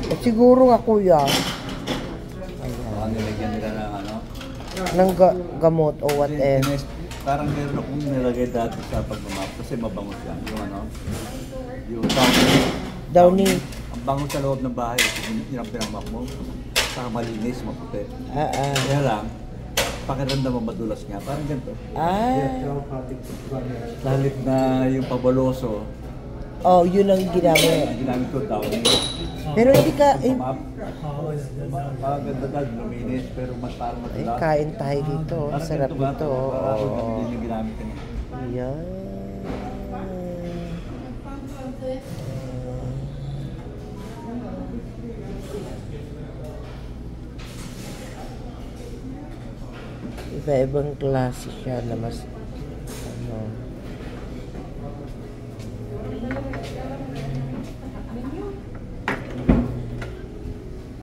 At siguro nga kuya, Baka nilagyan nila ng ano. ng gamot o whatever. Parang meron akong nilagay dati sa pagmamap kasi mabango siya. Yung ano, yung downy. Downy. Ang bango sa loob ng bahay. Yun ang pinamap mo. Saka malinis, maputi. Ah. Kaya lang, pakiramdam mo madulas nga. Parang ganito. Lalit na yung pabaloso. Oh, yun ang ginamit. Ginamit ko downy. Pero hindi ka... Parang ganda dahil luminis, pero mas parang madulas. kain tayo dito. Sarap dito. Parang yung ginamit ko. Yan. Iba-ibang klase siya na mas